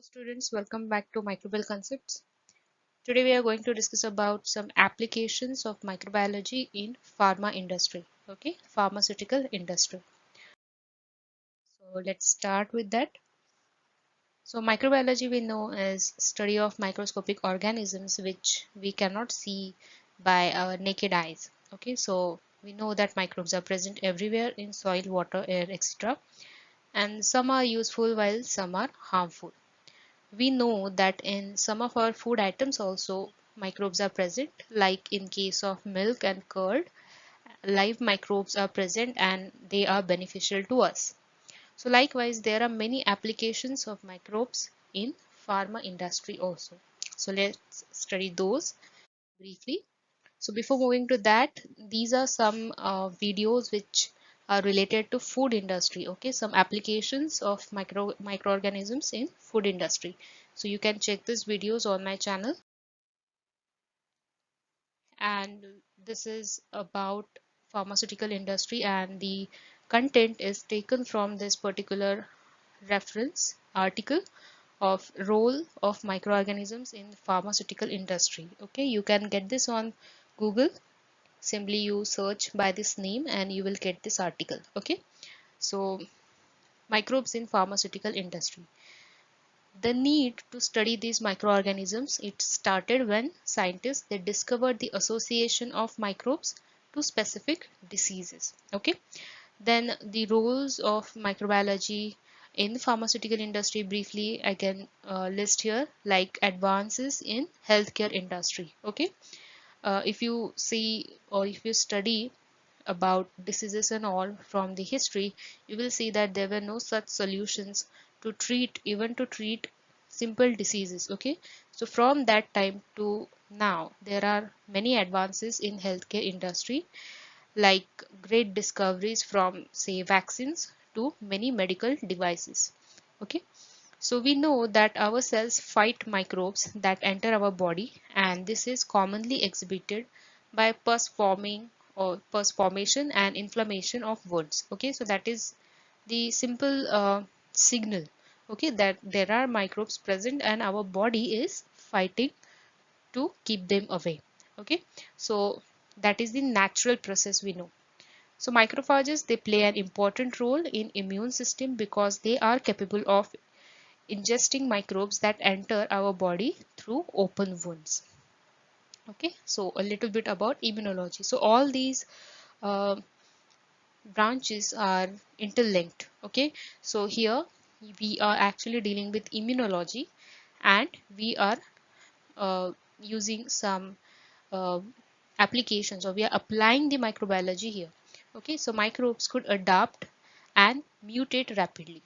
Students, welcome back to Microbial Concepts. Today we are going to discuss about some applications of microbiology in pharma industry. Okay, pharmaceutical industry. So let's start with that. So microbiology we know is study of microscopic organisms which we cannot see by our naked eyes. Okay, so we know that microbes are present everywhere in soil, water, air, etc. And some are useful while some are harmful. We know that in some of our food items also microbes are present, like in case of milk and curd, live microbes are present and they are beneficial to us. So likewise, there are many applications of microbes in pharma industry also. So let's study those briefly. So before moving to that, these are some videos which are related to food industry. Okay, some applications of microorganisms in food industry. So you can check these videos on my channel. And this is about pharmaceutical industry, and the content is taken from this particular reference article of role of microorganisms in pharmaceutical industry. Okay, you can get this on Google. Simply you search by this name and you will get this article. Okay, so microbes in pharmaceutical industry. The need to study these microorganisms, it started when scientists they discovered the association of microbes to specific diseases. Okay, then the roles of microbiology in the pharmaceutical industry, briefly I can list here, like advances in healthcare industry. Okay, if you see or if you study about diseases and all from the history, you will see that there were no such solutions to treat, even to treat simple diseases. Okay, so from that time to now there are many advances in healthcare industry, like great discoveries from say vaccines to many medical devices. Okay, so we know that our cells fight microbes that enter our body, and this is commonly exhibited by pus forming or pus formation and inflammation of wounds. Okay, so that is the simple signal. Okay, that there are microbes present and our body is fighting to keep them away. Okay, so that is the natural process we know. So macrophages they play an important role in immune system because they are capable of ingesting microbes that enter our body through open wounds. Okay, so a little bit about immunology. So all these uh, branches are interlinked. Okay, so here we are actually dealing with immunology, and we are using some uh, applications, or we are applying the microbiology here. Okay, so microbes could adapt and mutate rapidly.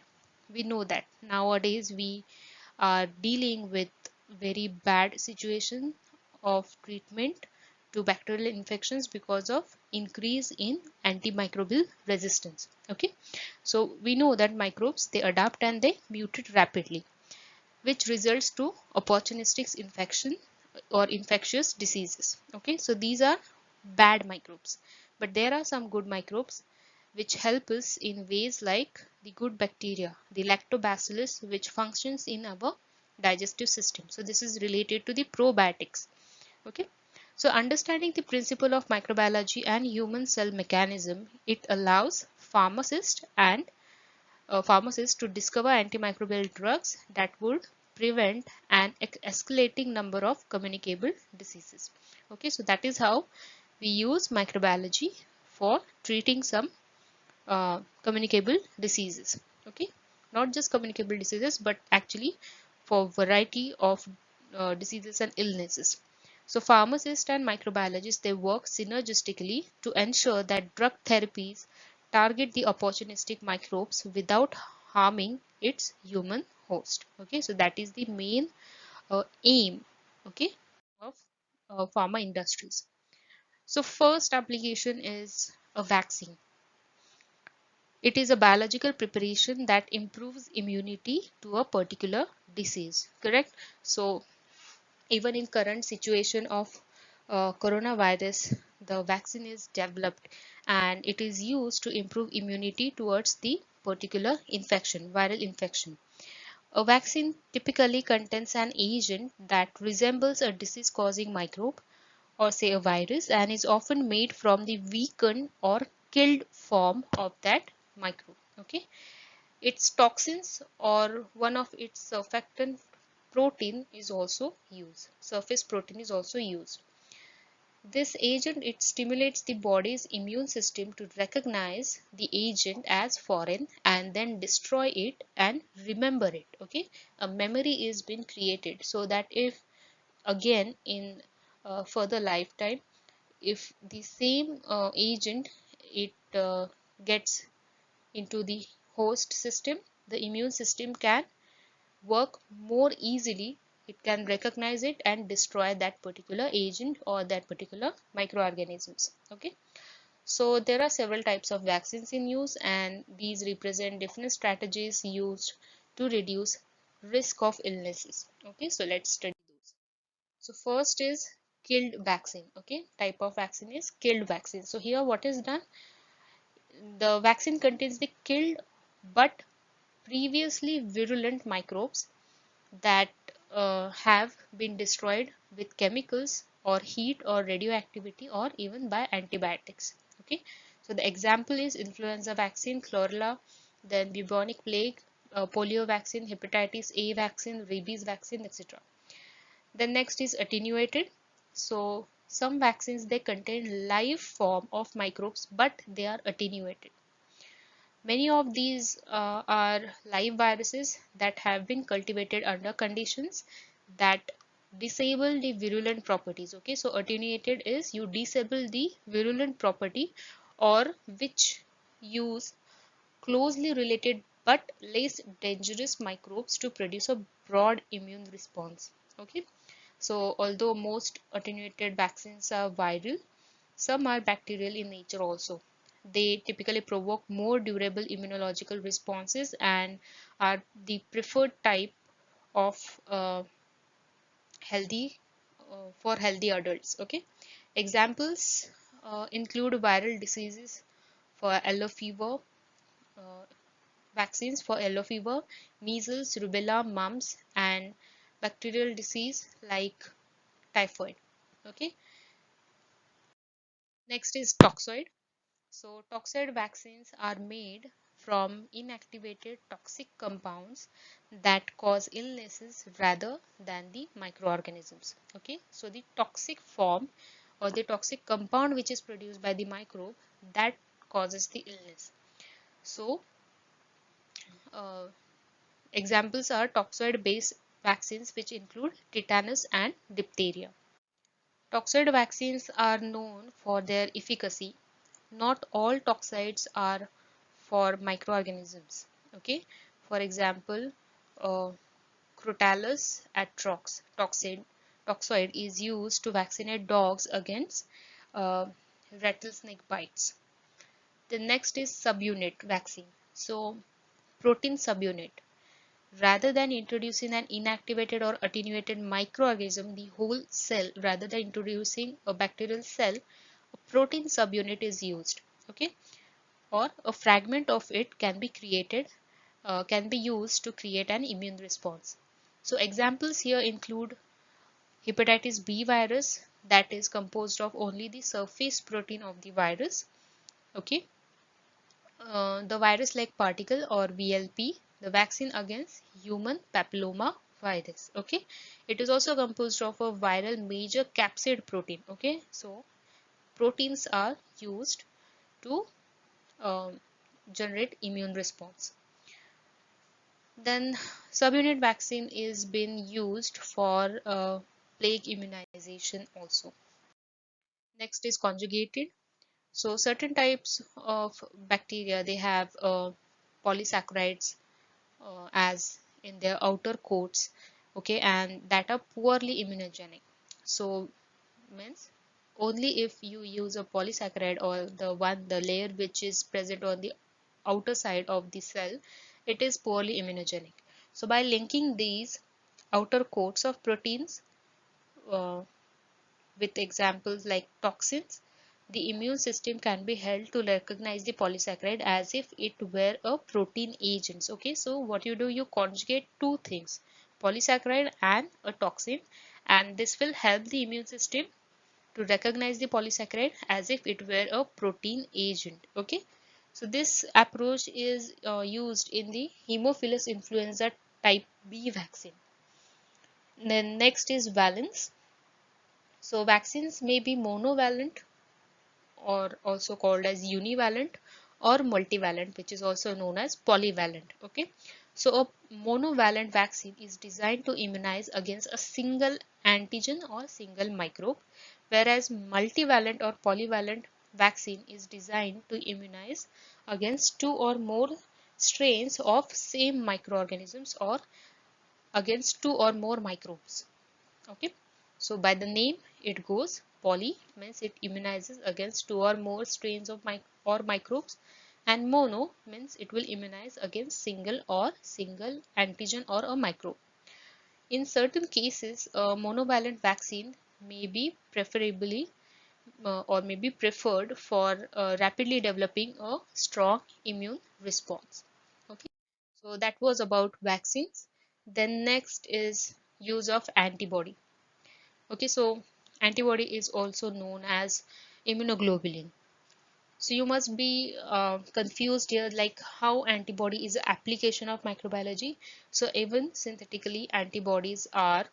We know that nowadays we are dealing with very bad situation of treatment to bacterial infections because of increase in antimicrobial resistance. Okay, so we know that microbes they adapt and they mutate rapidly, which results to opportunistic infection or infectious diseases. Okay, so these are bad microbes, but there are some good microbes which help us in ways like the good bacteria, the lactobacillus, which functions in our digestive system. So this is related to the probiotics. Okay, so understanding the principle of microbiology and human cell mechanism, it allows pharmacists to discover antimicrobial drugs that would prevent an escalating number of communicable diseases. Okay, so that is how we use microbiology for treating some communicable diseases. Okay, not just communicable diseases, but actually for variety of diseases and illnesses. So pharmacists and microbiologists they work synergistically to ensure that drug therapies target the opportunistic microbes without harming its human host. Okay, so that is the main aim, okay, of pharma industries. So first application is a vaccine. It is a biological preparation that improves immunity to a particular disease, correct? So even in current situation of coronavirus, the vaccine is developed and it is used to improve immunity towards the particular infection, viral infection. A vaccine typically contains an agent that resembles a disease causing microbe or say a virus and is often made from the weakened or killed form of that microbe. Okay, its toxins or one of its surfactant protein is also used. Surface protein is also used. This agent it stimulates the body's immune system to recognize the agent as foreign and then destroy it and remember it. Okay, a memory is being created so that if again in further lifetime, if the same agent it gets into the host system, the immune system can work more easily. It can recognize it and destroy that particular agent or that particular microorganisms. Okay, so there are several types of vaccines in use and these represent different strategies used to reduce risk of illnesses. Okay, so let's study those. So first is killed vaccine. Okay, type of vaccine is killed vaccine. So here what is done, the vaccine contains the killed but previously virulent microbes that have been destroyed with chemicals or heat or radioactivity or even by antibiotics. Okay, so the example is influenza vaccine, chlorella, then bubonic plague, polio vaccine, hepatitis A vaccine, rabies vaccine, etc. Then next is attenuated. So some vaccines they contain live form of microbes but they are attenuated. Many of these are live viruses that have been cultivated under conditions that disable the virulent properties. Okay, so attenuated is you disable the virulent property or which use closely related but less dangerous microbes to produce a broad immune response. Okay, so although most attenuated vaccines are viral, some are bacterial in nature also. They typically provoke more durable immunological responses and are the preferred type of healthy for healthy adults. Okay, examples include viral diseases for yellow fever, uh, vaccines for yellow fever, measles, rubella, mumps, and bacterial disease like typhoid. Okay, next is toxoid. So toxoid vaccines are made from inactivated toxic compounds that cause illnesses rather than the microorganisms. Okay, so the toxic form or the toxic compound which is produced by the microbe that causes the illness. So uh, examples are toxoid based vaccines which include tetanus and diphtheria. Toxoid vaccines are known for their efficacy. Not all toxides are for microorganisms. Okay, for example, uh, Crotalus atrox toxoid is used to vaccinate dogs against uh, rattlesnake bites. The next is subunit vaccine. So protein subunit. Rather than introducing an inactivated or attenuated microorganism, the whole cell, rather than introducing a bacterial cell, a protein subunit is used. Okay, or a fragment of it can be created, can be used to create an immune response. So examples here include hepatitis B virus that is composed of only the surface protein of the virus. Okay, the virus-like particle or VLP, the vaccine against human papilloma virus. Okay, it is also composed of a viral major capsid protein. Okay, so proteins are used to um, generate immune response. Then subunit vaccine is been used for plague immunization also. Next is conjugated. So certain types of bacteria they have polysaccharides as in their outer coats, okay, and that are poorly immunogenic. So means only if you use a polysaccharide or the layer which is present on the outer side of the cell, it is poorly immunogenic. So by linking these outer coats of proteins uh, with examples like toxins, the immune system can be held to recognize the polysaccharide as if it were a protein agent. Okay, so what you do, you conjugate two things, polysaccharide and a toxin, and this will help the immune system to recognize the polysaccharide as if it were a protein agent. Okay, so this approach is used in the Haemophilus influenza type B vaccine. Then next is valence. So vaccines may be monovalent or also called as univalent or multivalent, which is also known as polyvalent. Okay, so a monovalent vaccine is designed to immunize against a single antigen or single microbe, whereas multivalent or polyvalent vaccine is designed to immunize against two or more strains of same microorganisms or against two or more microbes. Okay, so by the name it goes, poly means it immunizes against two or more strains of microbes, and mono means it will immunize against single antigen or a microbe. In certain cases, a monovalent vaccine may be preferably or may be preferred for rapidly developing a strong immune response. Okay, so that was about vaccines. Then next is use of antibody. Okay, so antibody is also known as immunoglobulin. So you must be confused here, like how antibody is an application of microbiology. So even synthetically antibodies are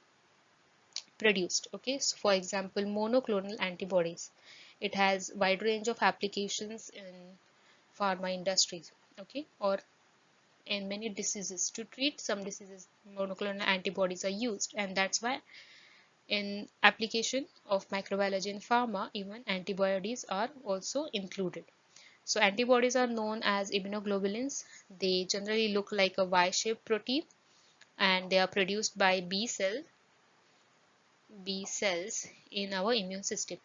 produced. Okay, so for example, monoclonal antibodies. It has wide range of applications in pharma industries. Okay, or in many diseases. To treat some diseases, monoclonal antibodies are used, and that's why in application of microbiology in pharma, even antibodies are also included. So antibodies are known as immunoglobulins. They generally look like a Y-shaped protein, and they are produced by B cells in our immune system.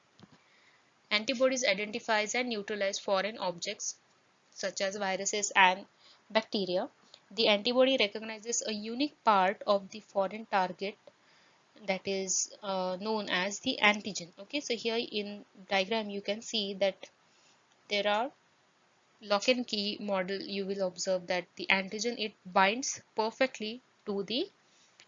Antibodies identifies and neutralize foreign objects such as viruses and bacteria. The antibody recognizes a unique part of the foreign target that is known as the antigen. Okay, so here in diagram you can see that there are lock and key model. You will observe that the antigen, it binds perfectly to the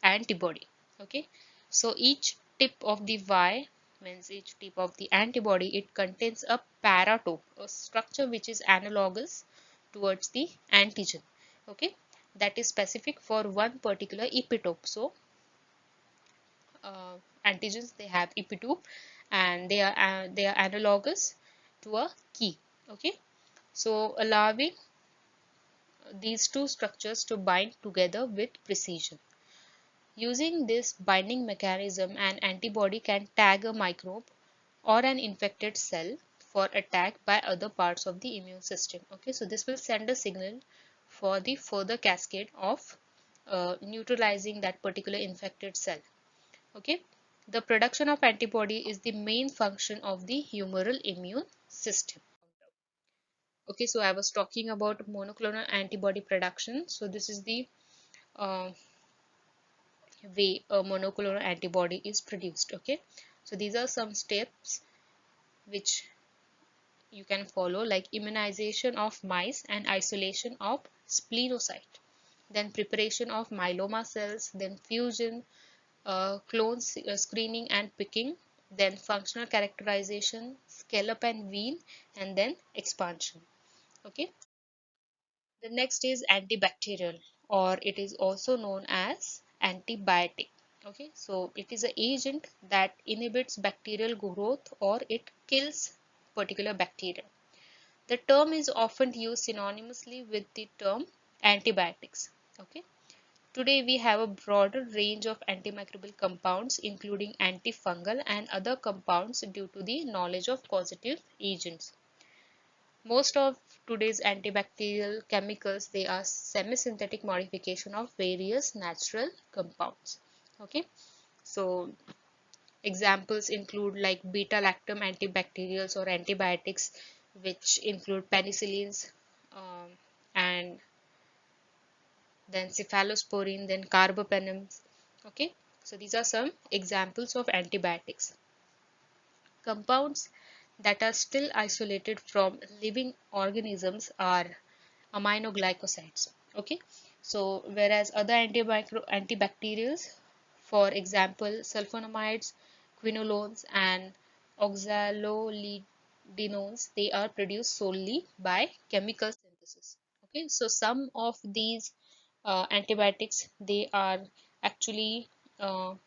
antibody. Okay, so each tip of the Y means each tip of the antibody, it contains a paratope, a structure which is analogous towards the antigen. Okay, that is specific for one particular epitope. So uh, antigens, they have epitope, and they are analogous to a key. Okay, so allowing these two structures to bind together with precision. Using this binding mechanism, an antibody can tag a microbe or an infected cell for attack by other parts of the immune system. Okay, so this will send a signal for the further cascade of neutralizing that particular infected cell. Okay, the production of antibody is the main function of the humoral immune system. Okay, so I was talking about monoclonal antibody production. So this is the uh, way a monoclonal antibody is produced. Okay, so these are some steps which you can follow, like immunization of mice and isolation of splenocyte, then preparation of myeloma cells, then fusion, screening and picking, then functional characterization, scale up and wean, and then expansion. Okay, the next is antibacterial, or it is also known as antibiotic. Okay, so it is an agent that inhibits bacterial growth or it kills particular bacteria. The term is often used synonymously with the term antibiotics. Okay, today we have a broader range of antimicrobial compounds, including antifungal and other compounds, due to the knowledge of causative agents. Most of today's antibacterial chemicals, they are semi-synthetic modification of various natural compounds. Okay, so examples include like beta-lactam antibacterials or antibiotics, which include penicillins, and then cephalosporin, then carbapenems. Okay, so these are some examples of antibiotics. Compounds that are still isolated from living organisms are aminoglycosides. Okay, so whereas other antibacterials, for example sulfonamides, quinolones and oxalolidinones, they are produced solely by chemical synthesis. Okay, so some of these antibiotics, they are actually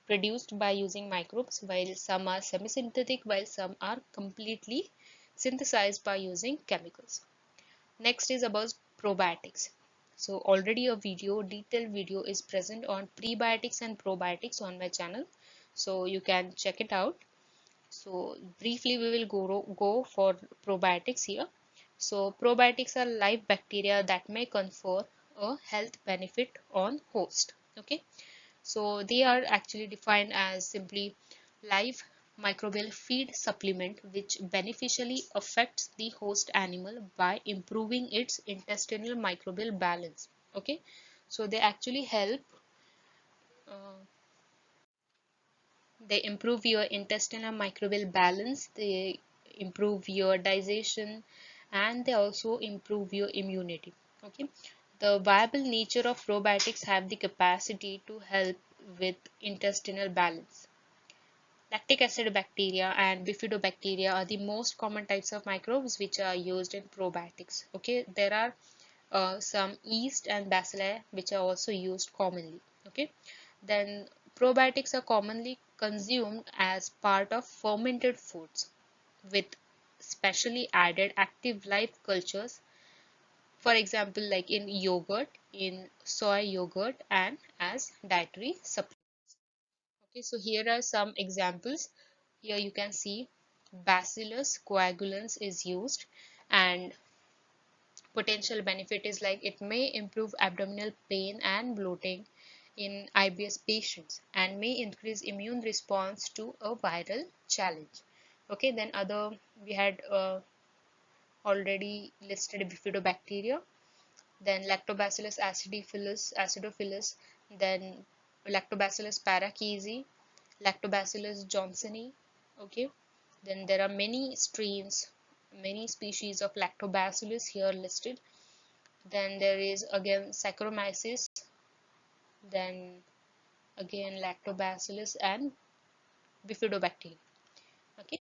produced by using microbes, while some are semi-synthetic, while some are completely synthesized by using chemicals. Next is about probiotics. So already a detailed video is present on prebiotics and probiotics on my channel, so you can check it out. So briefly we will go for probiotics here. So probiotics are live bacteria that may confer a health benefit on host. Okay, so they are actually defined as simply live microbial feed supplement which beneficially affects the host animal by improving its intestinal microbial balance. Okay, so they actually help, uh, they improve your intestinal microbial balance, they improve your digestion, and they also improve your immunity. Okay, the viable nature of probiotics have the capacity to help with intestinal balance. Lactic acid bacteria and bifidobacteria are the most common types of microbes which are used in probiotics. Okay, there are some yeast and bacilli which are also used commonly. Okay, then probiotics are commonly consumed as part of fermented foods with specially added active live cultures, for example like in yogurt, in soy yogurt, and as dietary supplement. Okay, so here are some examples. Here you can see Bacillus coagulans is used, and potential benefit is like it may improve abdominal pain and bloating in IBS patients and may increase immune response to a viral challenge. Okay, then other, we had already listed bifidobacteria, then Lactobacillus acidophilus, then Lactobacillus paracesi, Lactobacillus johnsoni. Okay, then there are many strains, many species of Lactobacillus here listed. Then there is again Saccharomyces, then again Lactobacillus and Bifidobacteria. Okay,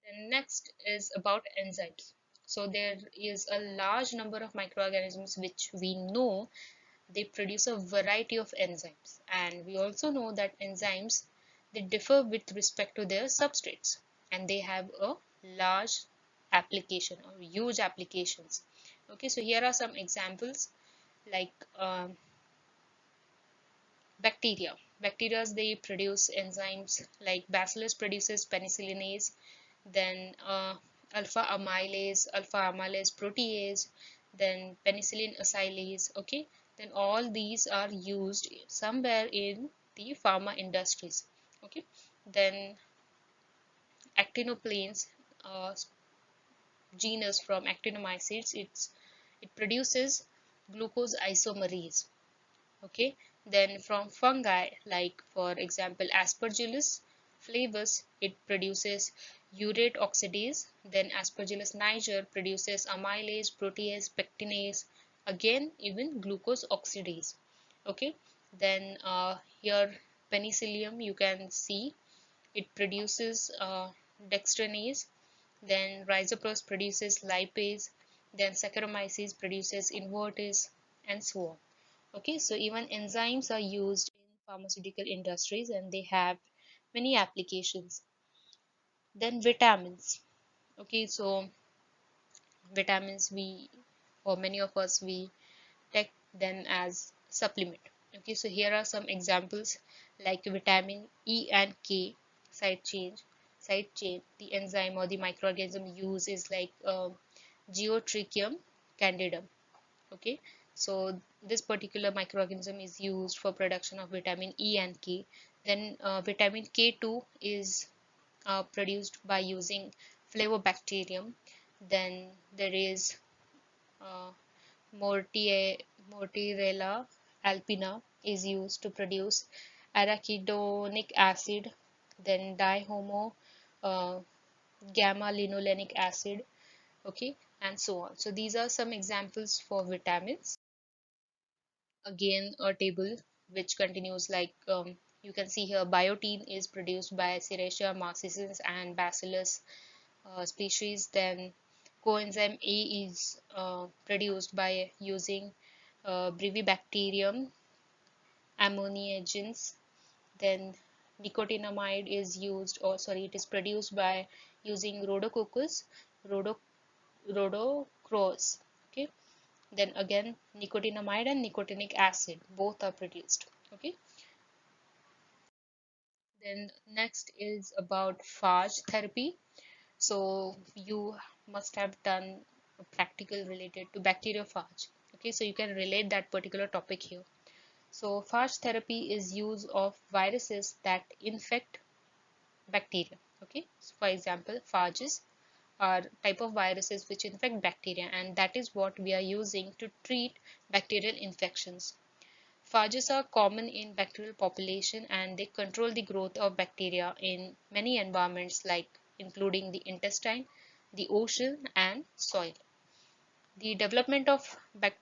then next is about enzymes. So there is a large number of microorganisms which we know they produce a variety of enzymes, and we also know that enzymes, they differ with respect to their substrates, and they have a large application or huge applications. Okay, so here are some examples like bacteria, they produce enzymes like bacillus produces penicillinase, then alpha amylase protease, then penicillin acylase. Okay, then all these are used somewhere in the pharma industries. Okay, then actinoplanes, uh, genus from actinomycetes, it produces glucose isomerase. Okay, then from fungi like for example Aspergillus flavus, it produces urate oxidase, then Aspergillus niger produces amylase protease pectinase, again even glucose oxidase. Okay, then here penicillium, you can see it produces dextranase, then rhizoprose produces lipase, then Saccharomyces produces invertase, and so on. Okay, so even enzymes are used in pharmaceutical industries and they have many applications. Then vitamins. Okay, so vitamins, we, or many of us, we take them as supplement. Okay, so here are some examples like vitamin E and K side chain. The enzyme or the microorganism used is like Geotrichium candidum. Okay, so this particular microorganism is used for production of vitamin E and K. Then vitamin K2 is produced by using Flavobacterium. Then there is uh, Mortirella alpina is used to produce arachidonic acid, then dihomo uh, gamma linolenic acid, okay, and so on. So these are some examples for vitamins. Again, a table which continues like you can see here, biotin is produced by Serratia marcescens and Bacillus species. Then coenzyme A is produced by using Brevibacterium ammoniagens. Then nicotinamide is used, or sorry, it is produced by using Rhodococcus rhodochros. Okay. Then again, nicotinamide and nicotinic acid both are produced. Okay. Then next is about phage therapy. So you must have done a practical related to bacteriophage. Okay, so you can relate that particular topic here. So phage therapy is use of viruses that infect bacteria. Okay, so for example, phages are type of viruses which infect bacteria, and that is what we are using to treat bacterial infections. Phages are common in bacterial population, and they control the growth of bacteria in many environments like including the intestine, the ocean and soil. The development of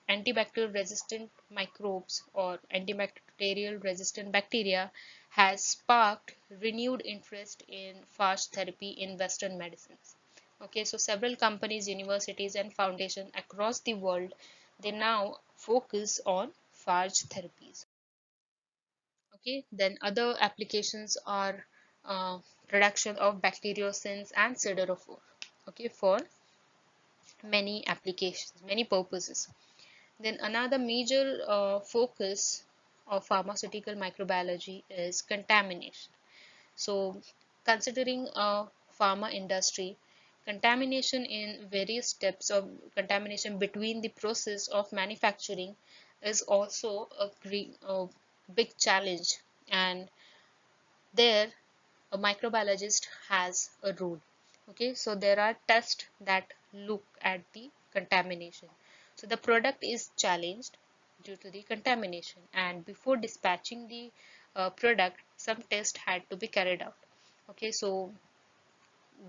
antibacterial resistant microbes or antibacterial resistant bacteria has sparked renewed interest in phage therapy in Western medicines. Okay, so several companies, universities and foundations across the world, they now focus on phage therapies. Okay, then other applications are production of bacteriocins and siderophore. Okay, for many applications, many purposes. Then another major focus of pharmaceutical microbiology is contamination. So considering a pharma industry, contamination in various steps of contamination between the process of manufacturing is also a big challenge, and there a microbiologist has a role. Okay, so there are tests that look at the contamination. So the product is challenged due to the contamination, and before dispatching the product, some tests had to be carried out. Okay, so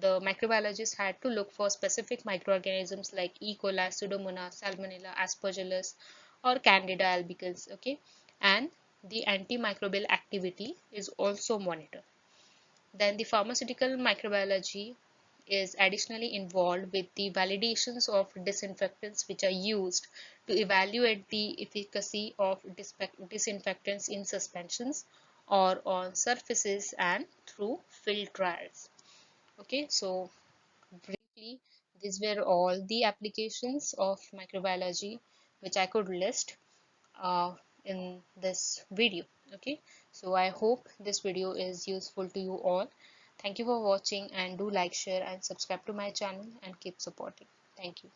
the microbiologist had to look for specific microorganisms like E. coli, Pseudomonas, Salmonella, Aspergillus, or Candida albicans. Okay, and the antimicrobial activity is also monitored. Then the pharmaceutical microbiology is additionally involved with the validations of disinfectants which are used to evaluate the efficacy of disinfectants in suspensions or on surfaces and through field trials. Okay, so briefly, these were all the applications of microbiology which I could list uh, in this video. Okay, so I hope this video is useful to you all. Thank you for watching, and do like, share and subscribe to my channel and keep supporting. Thank you.